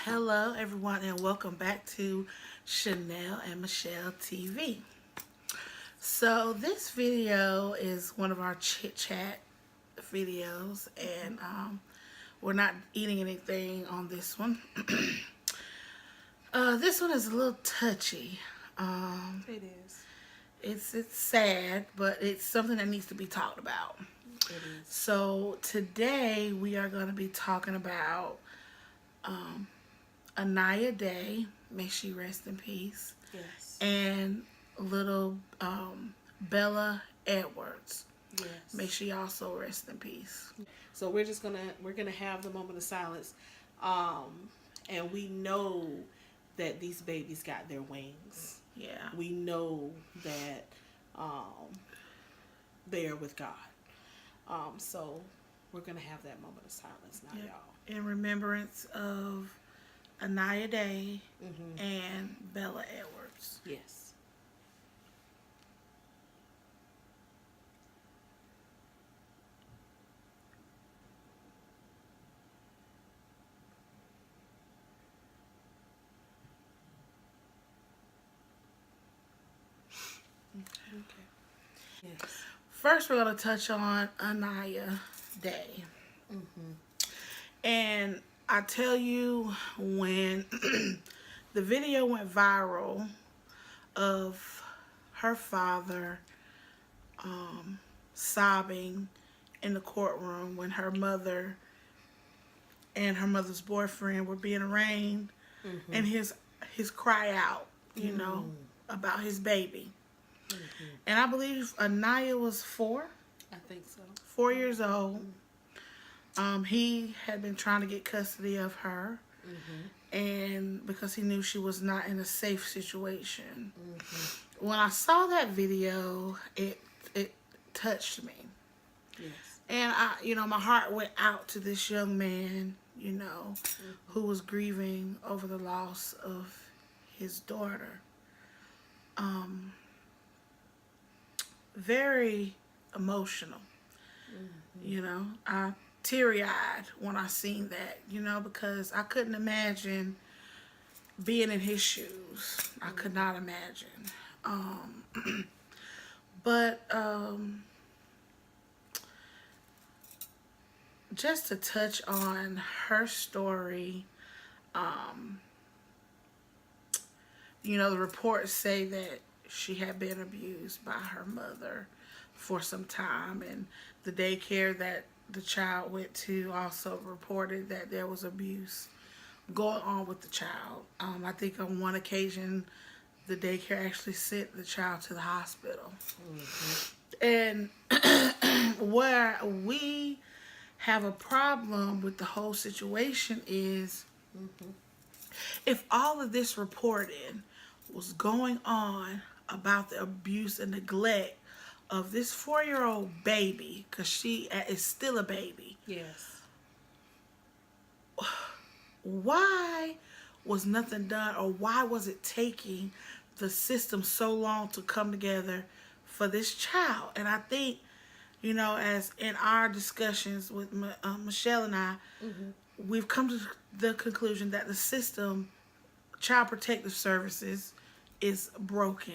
Hello, everyone, and welcome back to Chanel and Michelle TV. So, this video is one of our chit chat videos, and we're not eating anything on this one. This one is a little touchy. It is. It's sad, but it's something that needs to be talked about. It is. So, today we are going to be talking about Anaya Day, may she rest in peace, Yes. and little Bella Edwards, Yes. may she also rest in peace. So we're gonna have the moment of silence, and we know that these babies got their wings. Yeah. We know that they are with God. So we're gonna have that moment of silence now, y'all. In remembrance of Anaya Day Mm-hmm. and Bella Edwards. Yes. Okay. Yes. First, we're going to touch on Anaya Day. Mm-hmm. And I tell you, when the video went viral of her father sobbing in the courtroom when her mother and her mother's boyfriend were being arraigned, Mm-hmm. and his cry out, you know, about his baby. Mm-hmm. And I believe Anaya was 4 I think so. 4 years old. He had been trying to get custody of her, Mm-hmm. and because he knew she was not in a safe situation. Mm-hmm. When I saw that video, it touched me. Yes. And my heart went out to this young man, who was grieving over the loss of his daughter. Very emotional. I teary-eyed when I seen that, because I couldn't imagine being in his shoes. I could not imagine. But just to touch on her story, the reports say that she had been abused by her mother for some time, and the daycare that the child went to also reported that there was abuse going on with the child. I think on one occasion, the daycare actually sent the child to the hospital. Mm-hmm. And where we have a problem with the whole situation is, if all of this reporting was going on about the abuse and neglect of this 4-year-old baby, because she is still a baby. Yes. Why was nothing done, or why was it taking the system so long to come together for this child? And I think, as in our discussions with Michelle and I, we've come to the conclusion that the system, Child Protective Services, is broken.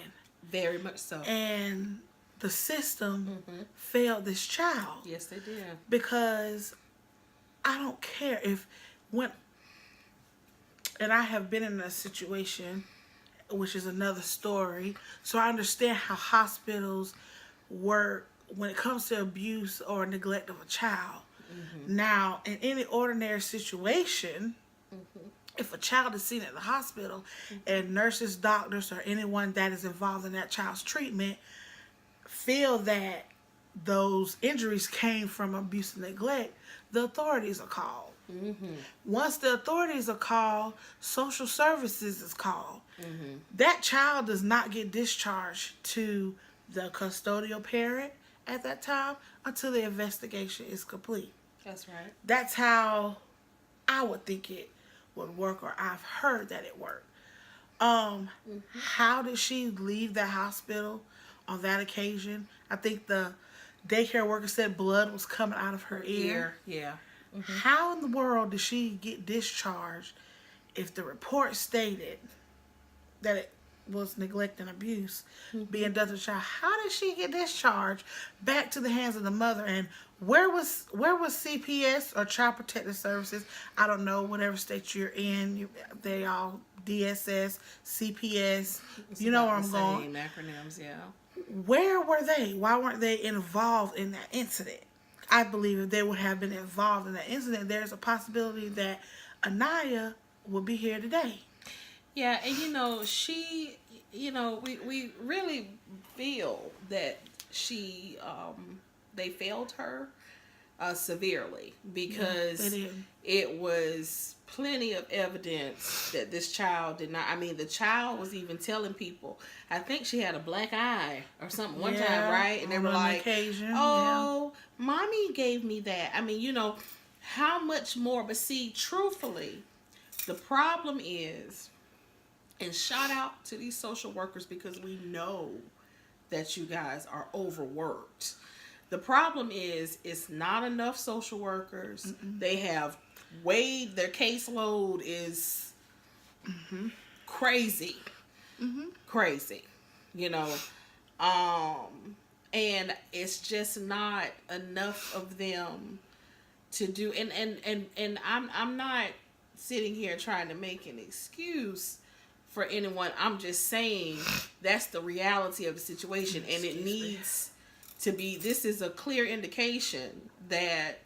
Very much so. And the system failed this child. Yes, they did. Because I don't care and I have been in a situation, which is another story, so I understand how hospitals work when it comes to abuse or neglect of a child. Now, in any ordinary situation, if a child is seen at the hospital and nurses, doctors, or anyone that is involved in that child's treatment feel that those injuries came from abuse and neglect, the authorities are called. Once the authorities are called, social services is called. That child does not get discharged to the custodial parent at that time until the investigation is complete. That's right. That's how I would think it would work, or I've heard that it worked. How did she leave the hospital on that occasion. I think the daycare worker said blood was coming out of her ear. Yeah. How in the world did she get discharged if the report stated that it was neglect and abuse being done to the child? How did she get discharged back to the hands of the mother? And where was CPS or Child Protective Services? I don't know, whatever state you're in, they all DSS, CPS. You know where I'm going. Same acronyms, yeah. Where were they? Why weren't they involved in that incident? I believe if they would have been involved in that incident, there's a possibility that Anaya would be here today. Yeah, and she, we really feel that she, they failed her severely because it was plenty of evidence that this child did not. I mean, the child was even telling people, I think she had a black eye or something one time, right? And they were like, occasion, oh, mommy gave me that. I mean, how much more? But see, truthfully, the problem is, and shout out to these social workers because we know that you guys are overworked. The problem is it's not enough social workers. They have their caseload is crazy. Crazy. And it's just not enough of them to do, and I'm not sitting here trying to make an excuse for anyone. I'm just saying that's the reality of the situation, and it needs to be. This is a clear indication that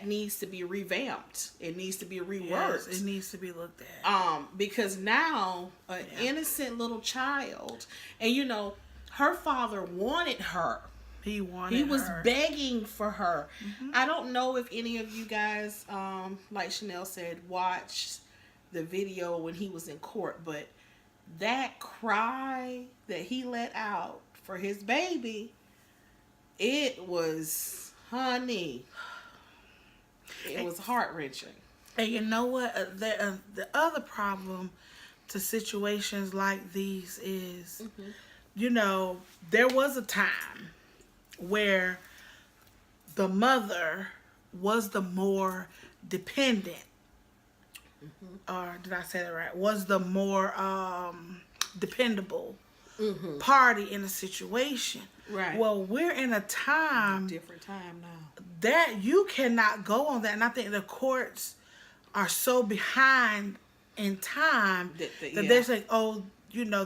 needs to be revamped. It needs to be reworked. Yes, it needs to be looked at. Because now an innocent little child, and her father wanted her. He was begging for her. I don't know if any of you guys, like Chanel said, watched the video when he was in court, but that cry that he let out for his baby, it was, honey, it was heart-wrenching. And you know what? The other problem to situations like these is, there was a time where the mother was the more dependent, or did I say that right? Was the more dependable party in a situation. Right. Well, we're in a Different time now. that you cannot go on that, and I think the courts are so behind in time that they're saying,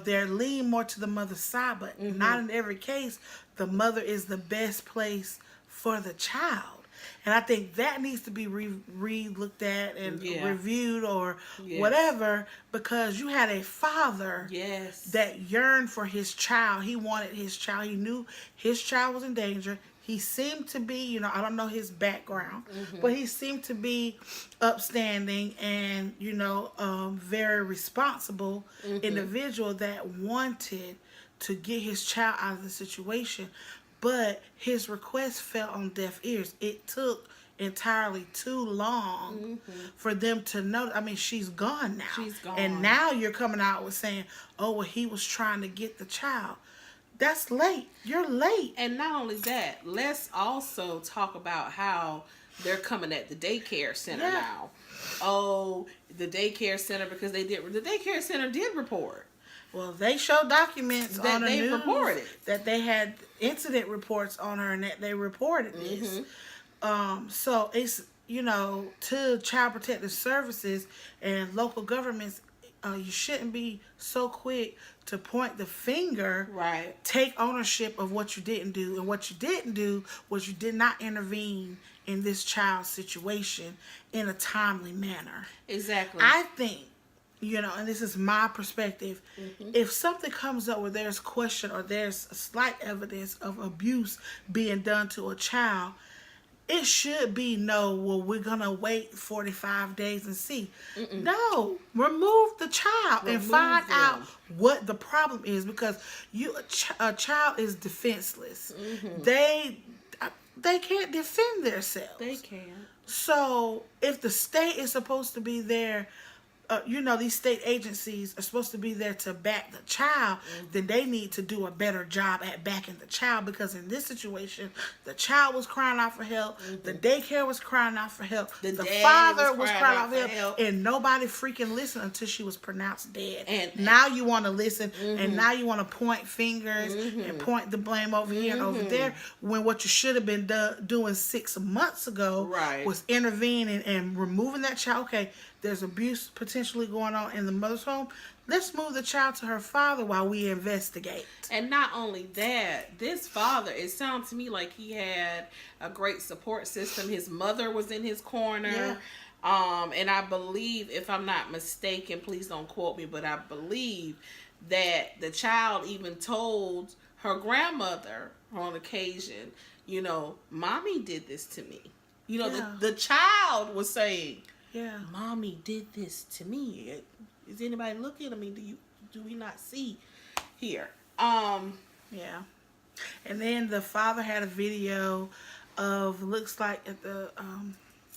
they're leaning more to the mother's side, but not in every case. The mother is the best place for the child. And I think that needs to be re-looked at and reviewed or whatever, because you had a father that yearned for his child. He wanted his child. He knew his child was in danger. He seemed to be, I don't know his background, but he seemed to be upstanding and, very responsible individual that wanted to get his child out of the situation. But his request fell on deaf ears. It took entirely too long for them to know. I mean, she's gone now. She's gone. And now you're coming out with saying, he was trying to get the child. That's late. You're late. And not only that, let's also talk about how they're coming at the daycare center now. Oh, the daycare center, because the daycare center did report. Well, they showed documents that on the they news reported that they had incident reports on her and that they reported this. So it's, to Child Protective Services and local governments, you shouldn't be so quick to point the finger. Right. Take ownership of what you didn't do. And what you didn't do was you did not intervene in this child's situation in a timely manner. Exactly. I think, and this is my perspective, if something comes up where there's question or there's a slight evidence of abuse being done to a child, it should be we're going to wait 45 days and see. No, remove the child and find out what the problem is, because a child is defenseless. They can't defend themselves. They can't. So if the state is supposed to be there these state agencies are supposed to be there to back the child, then they need to do a better job at backing the child, because in this situation, the child was crying out for help, the daycare was crying out for help, the father was crying out for help, and nobody freaking listened until she was pronounced dead. And now you want to listen, and now you want to point fingers and point the blame over here and over there, when what you should have been doing 6 months ago was intervening and removing that child. Okay, there's abuse potentially going on in the mother's home. Let's move the child to her father while we investigate. And not only that, this father, it sounds to me like he had a great support system. His mother was in his corner. Yeah. And I believe, if I'm not mistaken, please don't quote me, but I believe that the child even told her grandmother on occasion, mommy did this to me. The child was saying, mommy did this to me. Is anybody looking at me? Do we not see here? Yeah. And then the father had a video of, looks like at the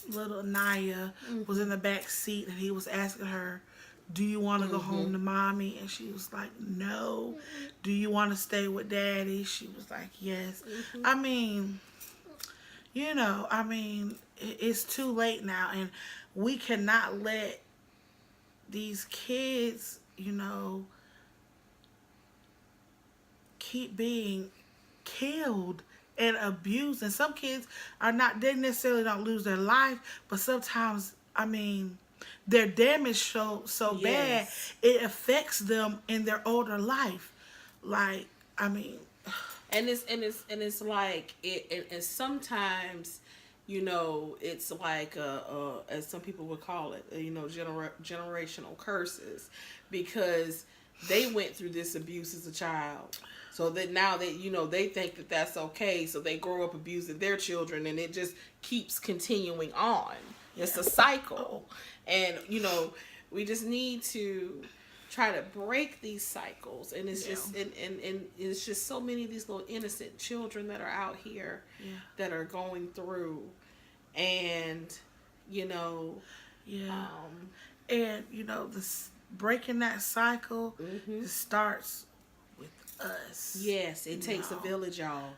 little Anaya was in the back seat, and he was asking her, do you want to go home to mommy? And she was like, no. Do you want to stay with daddy? She was like, yes. I mean, it's too late now, and we cannot let these kids, keep being killed and abused. And some kids they necessarily don't lose their life, but sometimes, their damage so bad, it affects them in their older life. Like, and it's like and sometimes, it's like as some people would call it, generational curses, because they went through this abuse as a child. So that now they think that that's okay, so they grow up abusing their children, and it just keeps continuing on. It's a cycle. And, we just need to try to break these cycles. And it's just, and it's just so many of these little innocent children that are out here that are going through. And, this breaking that cycle starts with us. Yes, it takes a village, y'all.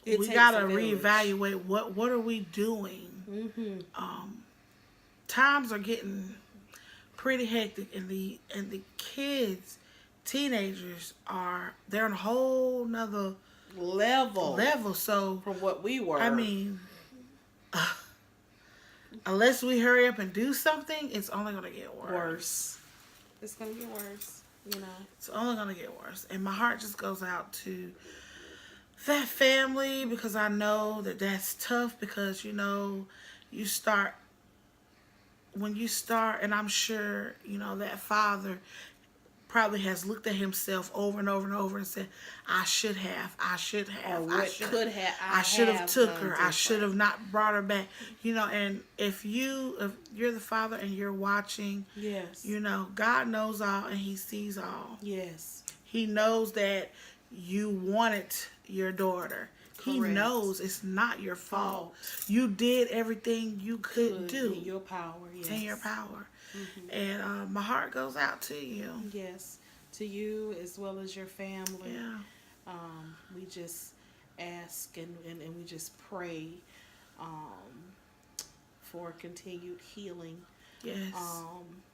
We gotta reevaluate what are we doing. Times are getting pretty hectic, and the kids, teenagers, they're on a whole nother level. So from what we were, unless we hurry up and do something, it's only gonna get worse. It's gonna get worse. It's only gonna get worse, and my heart just goes out to that family, because I know that that's tough, because when you start, and I'm sure, that father probably has looked at himself over and over and over and said, I should have, I should have took her, I should have not brought her back, and if you're the father and you're watching, God knows all and he sees all. Yes. He knows that you wanted your daughter. Correct. He knows it's not your fault. You did everything you could do. In your power, yes. In your power. And my heart goes out to you. Yes, to you as well as your family. Yeah. We just ask and we just pray for continued healing. Yes.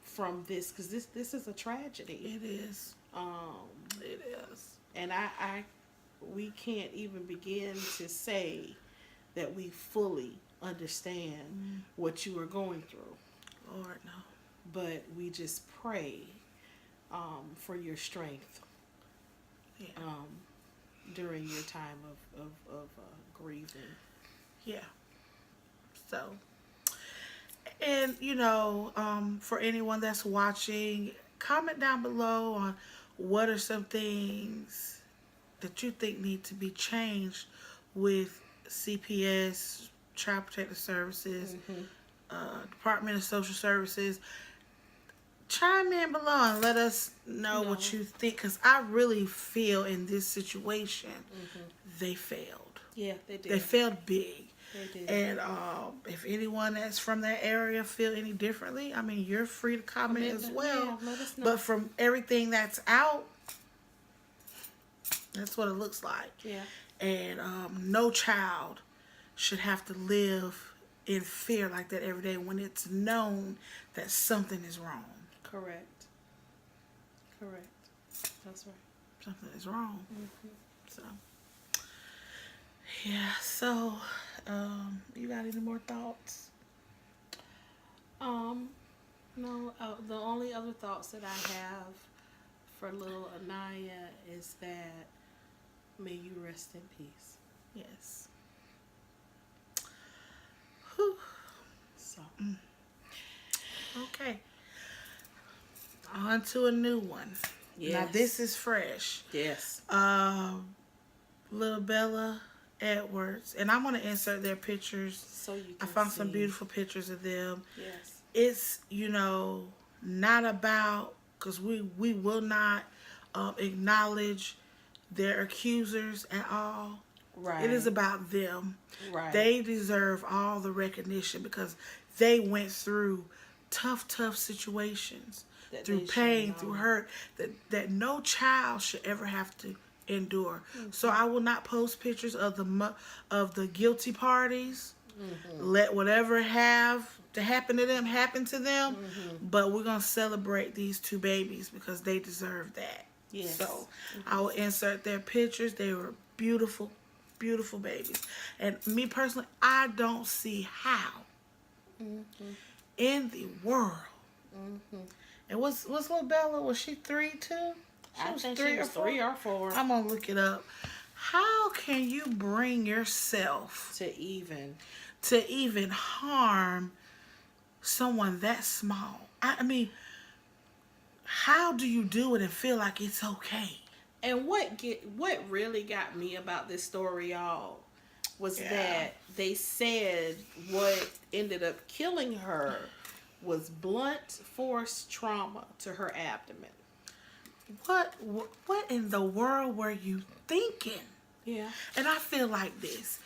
From this, because this is a tragedy. It is. It is. And we can't even begin to say that we fully understand what you are going through. Lord, no. But we just pray for your strength during your time of grieving. Yeah. So, and, for anyone that's watching, comment down below on what are some things that you think need to be changed with CPS, Child Protective Services, Department of Social Services. Chime in below and let us know what you think, because I really feel in this situation they failed. Yeah, they did. They failed big. They do. And if anyone that's from that area feel any differently, I mean, you're free to comment as well. Yeah, let us know. But from everything that's out, that's what it looks like. Yeah. And no child should have to live in fear like that every day when it's known that something is wrong. Correct. That's right. Something is wrong. So, yeah. So, you got any more thoughts? No. The only other thoughts that I have for little Anaya is that may you rest in peace. Yes. Whew. So. Okay. On to a new one. Yes. Now this is fresh. Yes. Little Bella Edwards, and I'm gonna insert their pictures. So you can I found see. some beautiful pictures of them. Yes. It's not about, because we will not acknowledge their accusers at all. Right. It is about them. Right. They deserve all the recognition because they went through tough situations, That through they should pain, know. through hurt, that no child should ever have to endure. So I will not post pictures of the guilty parties. Let whatever have to happen to them happen to them. But we're gonna celebrate these two babies because they deserve that. Yes. So I will insert their pictures. They were beautiful, beautiful babies. And me personally, I don't see how in the world. And what's little Bella? Was she 3 too? I think she was 3 or 4. I'm gonna look it up. How can you bring yourself to even harm someone that small? I mean, how do you do it and feel like it's okay? And what really got me about this story, y'all, was that they said what ended up killing her was blunt force trauma to her abdomen. What in the world were you thinking? Yeah. And I feel like this.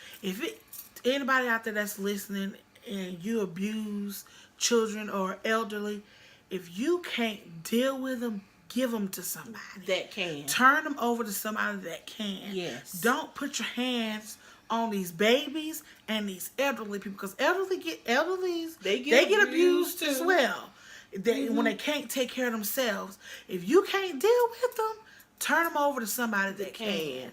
Anybody out there that's listening and you abuse children or elderly, if you can't deal with them, give them to somebody that can. Turn them over to somebody that can. Yes. Don't put your hands on these babies and these elderly people, because elderlies they get abused as well. When they can't take care of themselves. If you can't deal with them, turn them over to somebody that can.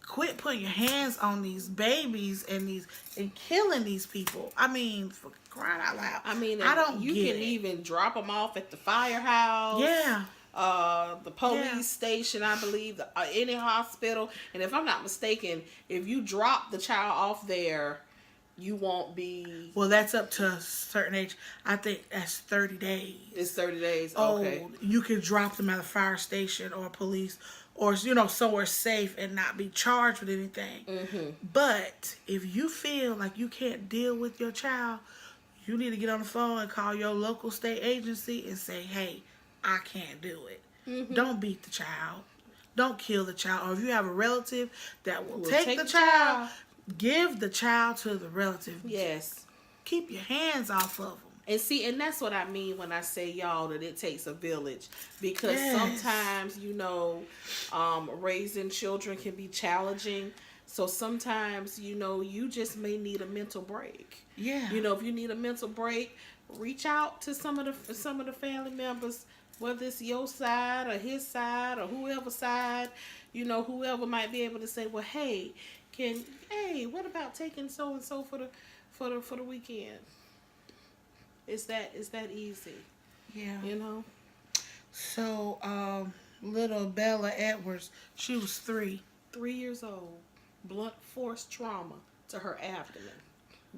Quit putting your hands on these babies and killing these people. I mean, for crying out loud. I mean, I don't you get can it. even drop them off at the firehouse. Yeah. The police station, I believe, any hospital. And if I'm not mistaken, if you drop the child off there, you won't be... Well, that's up to a certain age. I think that's 30 days. It's 30 days, okay. You can drop them at a fire station or police or, somewhere safe and not be charged with anything. But if you feel like you can't deal with your child, you need to get on the phone and call your local state agency and say, hey, I can't do it. Don't beat the child. Don't kill the child. Or if you have a relative that will take the child, give the child to the relative. Yes. Keep your hands off of them. And see, and that's what I mean when I say, y'all, that it takes a village. Because sometimes, raising children can be challenging. So sometimes, you just may need a mental break. Yeah. If you need a mental break, reach out to some of the family members, whether it's your side or his side or whoever's side, whoever might be able to say, well, hey, what about taking so and so for the weekend? It's that easy. Yeah. So, little Bella Edwards, she was 3. 3 years old, blunt force trauma to her abdomen.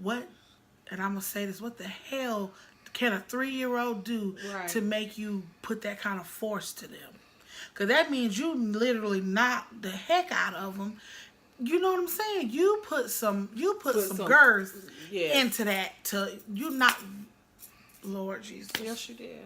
What? And I'm gonna say this: what the hell can a 3-year-old do to make you put that kind of force to them? Because that means you literally knocked the heck out of them. You know what I'm saying? You put some girth into that you not. Lord Jesus. Yes, you did.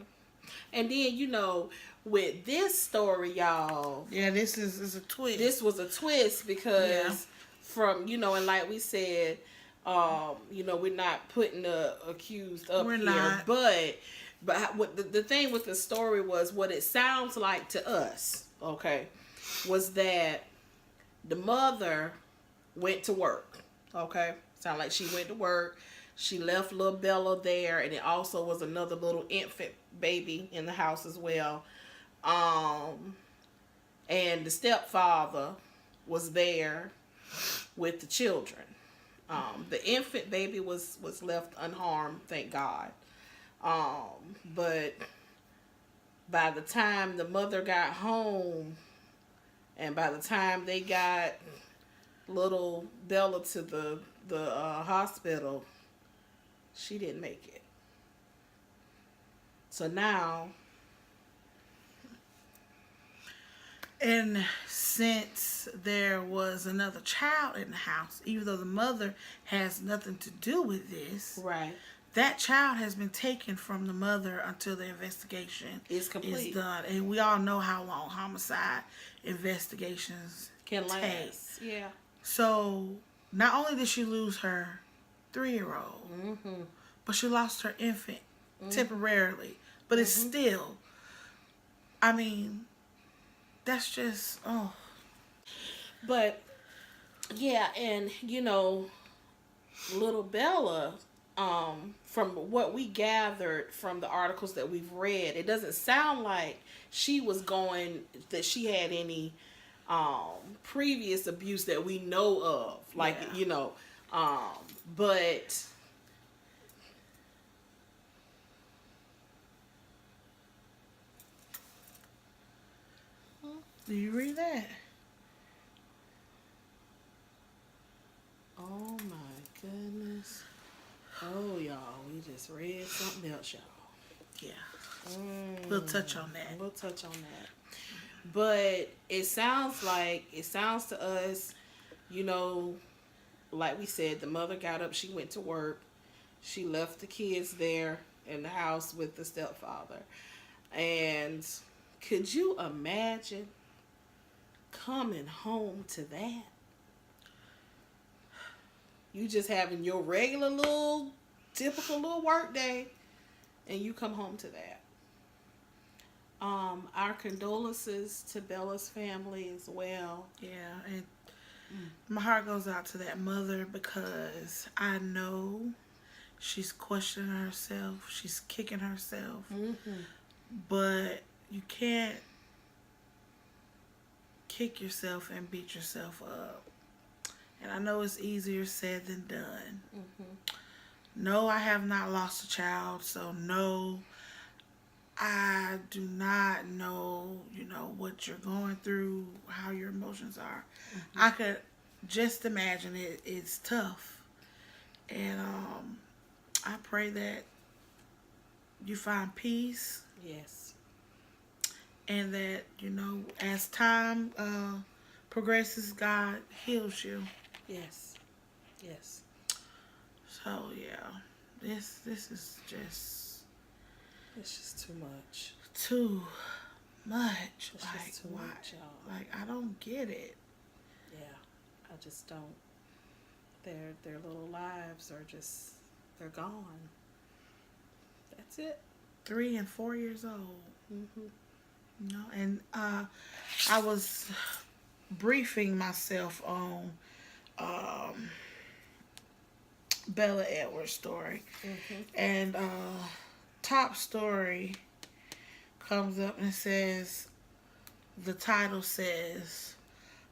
And then, with this story, y'all. Yeah, this is a twist. This was a twist because from, and like we said, We're not putting the accused up We're here, not. but what the thing with the story was, what it sounds like to us, okay, was that the mother went to work. Okay, sound like she went to work. She left little Bella there, and it also was another little infant baby in the house as well. And the stepfather was there with the children. The infant baby was left unharmed, thank God. But by the time the mother got home, and by the time they got little Bella to the hospital, she didn't make it. So now, and since there was another child in the house, even though the mother has nothing to do with this, right, that child has been taken from the mother until the investigation is complete. Is done. And we all know how long homicide investigations can take. last. Yeah. So not only did she lose her 3-year-old, but she lost her infant temporarily. But it's still, I mean, that's just, oh. But, yeah, and, little Bella, from what we gathered from the articles that we've read, it doesn't sound like that she had any previous abuse that we know of. Like, but... Do you read that? Oh my goodness. Oh, y'all, we just read something else, y'all. Yeah. We'll touch on that. We'll touch on that. But it sounds to us, like we said, the mother got up, she went to work. She left the kids there in the house with the stepfather. And could you imagine coming home to that? You just having your regular typical little work day, and you come home to that. Our condolences to Bella's family as well. Yeah, and my heart goes out to that mother, because I know she's questioning herself, she's kicking herself, but you can't kick yourself and beat yourself up. And I know it's easier said than done. No, I have not lost a child, so no, I do not know, what you're going through, how your emotions are. I could just imagine it's tough. And I pray that you find peace. Yes. And that, as time progresses, God heals you. Yes. Yes. So, yeah. This is just... It's just too much. Too much. It's just too much, y'all. Like, I don't get it. Yeah. I just don't. Their little lives are just... They're gone. That's it. 3 and 4 years old. And I was briefing myself on Bella Edwards' story. And top story comes up and says, the title says,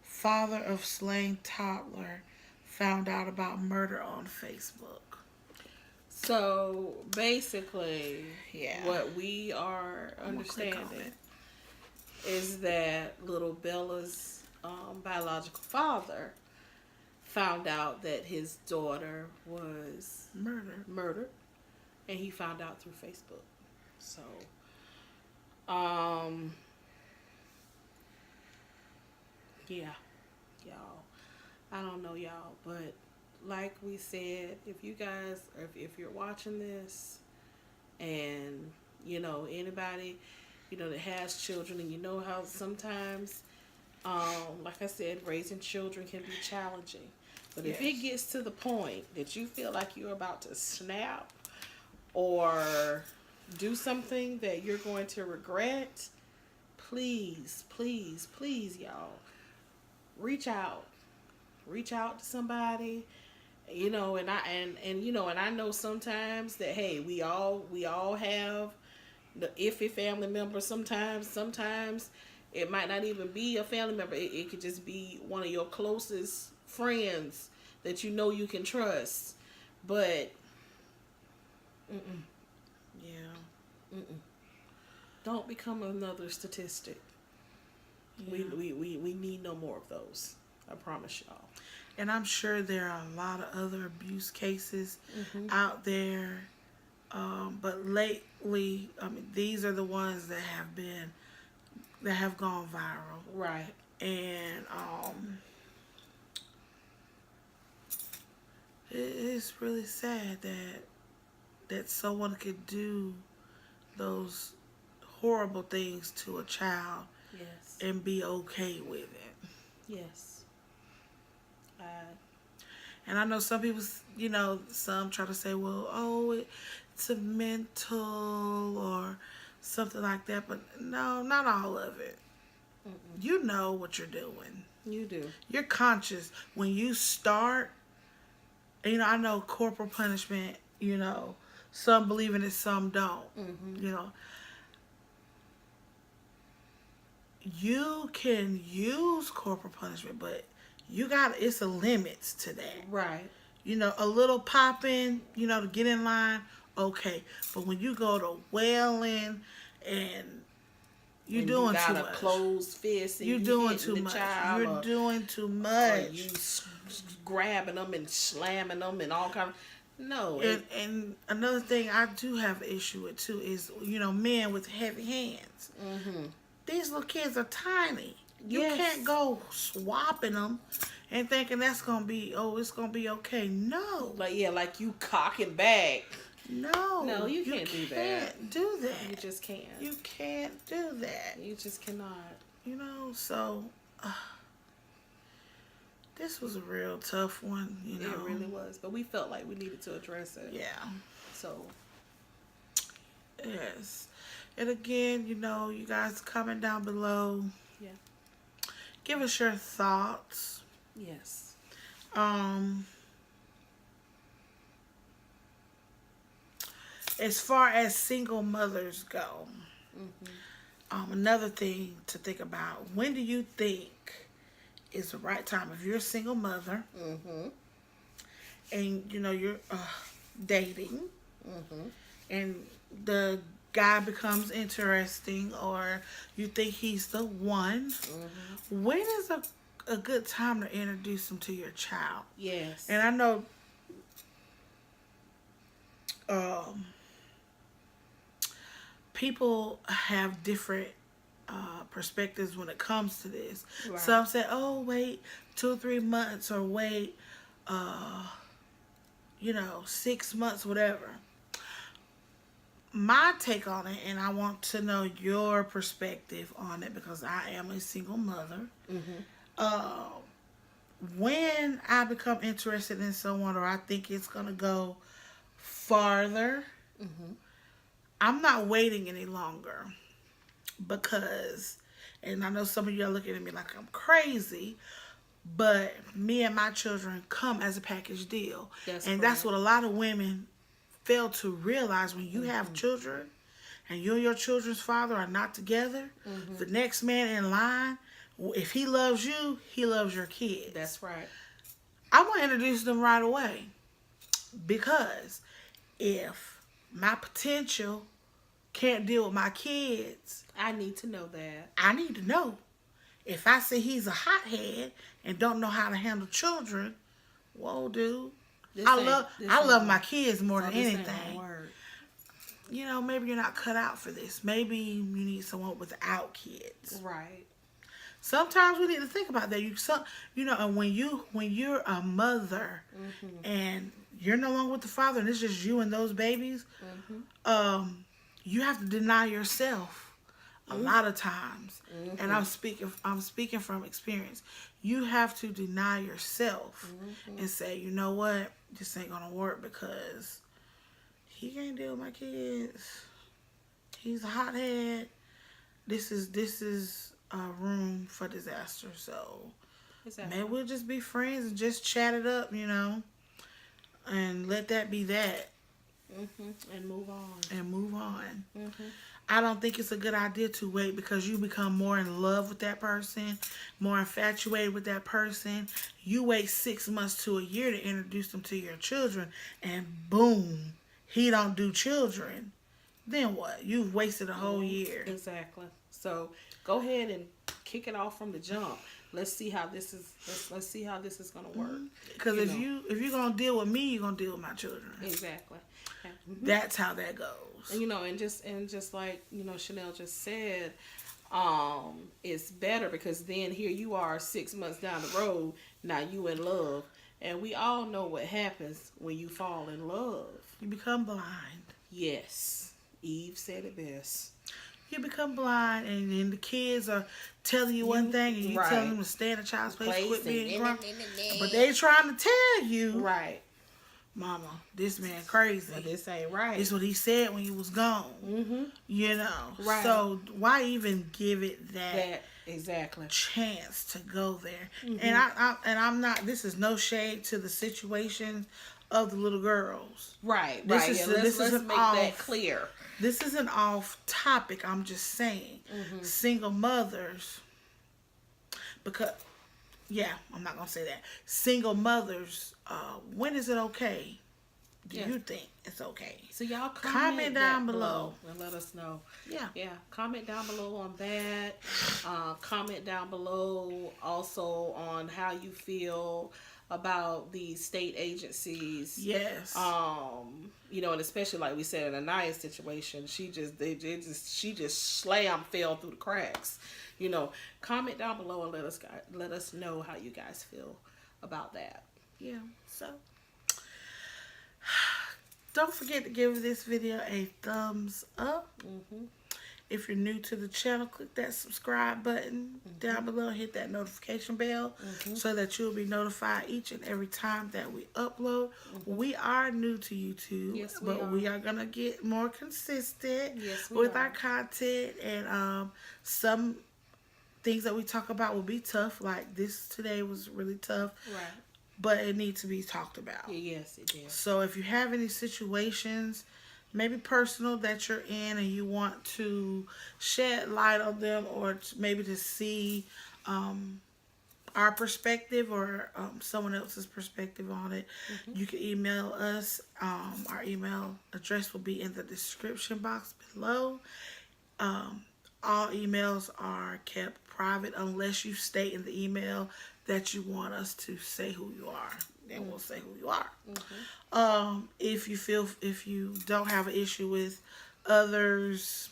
father of slain toddler found out about murder on Facebook. So basically, Yeah. what we are understanding is that little Bella's biological father found out that his daughter was murdered, and he found out through Facebook. So, yeah, y'all. I don't know, y'all, but like we said, if you guys, if you're watching this, and anybody, that has children, and how sometimes, like I said, raising children can be challenging. But if it gets to the point that you feel like you're about to snap or do something that you're going to regret, please, please, please, y'all, reach out to somebody, you know. And I know sometimes that, hey, we all have the iffy family member. Sometimes it might not even be a family member. It could just be one of your closest friends that you know you can trust. But don't become another statistic. Yeah. We need no more of those. I promise y'all. And I'm sure there are a lot of other abuse cases out there. But lately, I mean, these are the ones that have gone viral. Right. And it's really sad that someone could do those horrible things to a child, yes, and be okay with it. Yes. And I know some people, you know, some try to say, well, oh, it's a mental or something like that. But no, not all of it. You know what you're doing. You do. You're conscious. When you start, you know, I know corporal punishment, you know, some believe in it, some don't. You know, you can use corporal punishment, but it's a limits to that. Right. You know, a little popping, you know, to get in line, okay. But when you go to wailing and you're doing too much. Closed fist. You're doing too much. You're doing too much. You grabbing them and slamming them and all kind of. No. And another thing I do have an issue with too is, you know, men with heavy hands. These little kids are tiny. You can't go swapping them and thinking that's gonna be, it's gonna be okay. No. Like you cocking back. No, you can't do that. You can't do that. You just can't. You can't do that. You just cannot. You know, so this was a real tough one. You know, it really was. But we felt like we needed to address it. Yeah. So. Yes. And again, you know, you guys comment down below. Yeah. Give us your thoughts. Yes. As far as single mothers go, another thing to think about, when do you think is the right time? If you're a single mother and, you know, you're dating and the guy becomes interesting or you think he's the one, when is a good time to introduce him to your child? Yes. And I know people have different perspectives when it comes to this. Right. Some say, oh, wait 2 or 3 months, or wait 6 months, whatever. My take on it, and I want to know your perspective on it because I am a single mother. When I become interested in someone or I think it's going to go farther, I'm not waiting any longer because, and I know some of you are looking at me like I'm crazy, but me and my children come as a package deal. That's what a lot of women fail to realize. When you have children and you and your children's father are not together, the next man in line, if he loves you, he loves your kids. That's right. I want to introduce them right away because if my potential can't deal with my kids, I need to know that. I need to know. If I say he's a hothead and don't know how to handle children, whoa, dude. I love my kids more than anything. You know, maybe you're not cut out for this. Maybe you need someone without kids. Right. Sometimes we need to think about that. And when you're a mother and you're no longer with the father and it's just you and those babies, you have to deny yourself a lot of times, and I'm speaking from experience. You have to deny yourself and say, you know what, this ain't gonna work because he can't deal with my kids. He's a hothead. This is a room for disaster. So maybe we'll just be friends and just chat it up, and let that be that. And move on. I don't think it's a good idea to wait because you become more in love with that person, more infatuated with that person. You wait 6 months to a year to introduce them to your children, and boom, he don't do children. Then what? You've wasted a whole year. Exactly. So go ahead and kick it off from the jump. Let's see how this is. Let's see how this is gonna work. Because if you're gonna deal with me, you're gonna deal with my children. Exactly. That's how that goes. And just like Chanel just said, it's better because then here you are 6 months down the road. Now you in love, and we all know what happens when you fall in love. You become blind. Yes, Eve said it best. You become blind, and then the kids are telling you one thing, and you tell them to stay in a child's place, quit being grumpy. But they trying to tell you, right, Mama, this man crazy. But this ain't right. This is what he said when he was gone. Right. So why even give it that exactly chance to go there? And I'm not. This is no shade to the situation of the little girls. Right. Let's make that clear. This isn't off topic. I'm just saying, single mothers, because, I'm not going to say that. Single mothers, when is it okay? Do you think it's okay? So y'all comment down below and let us know. Yeah. Comment down below on that. Comment down below also on how you feel about the state agencies. Yes. And especially like we said in Aniya's situation, she just fell through the cracks. Comment down below and let us know how you guys feel about that. Yeah. So don't forget to give this video a thumbs up. If you're new to the channel, click that subscribe button down below. Hit that notification bell so that you'll be notified each and every time that we upload. We are new to YouTube, but we are going to get more consistent with our content. And some things that we talk about will be tough. Like this today was really tough. Right. But it needs to be talked about. Yes, it did. So if you have any situations, maybe personal, that you're in and you want to shed light on them, or maybe to see our perspective or someone else's perspective on it, you can email us. Our email address will be in the description box below. All emails are kept private unless you state in the email that you want us to say who you are. Then we'll say who you are. If you don't have an issue with others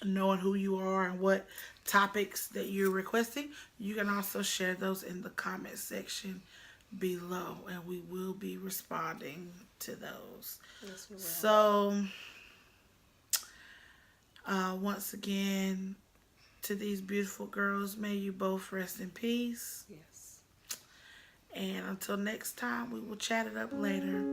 knowing who you are and what topics that you're requesting, you can also share those in the comment section below, and we will be responding to those. Yes, we will. So once again, to these beautiful girls, may you both rest in peace. Yes. And until next time, we will chat it up later.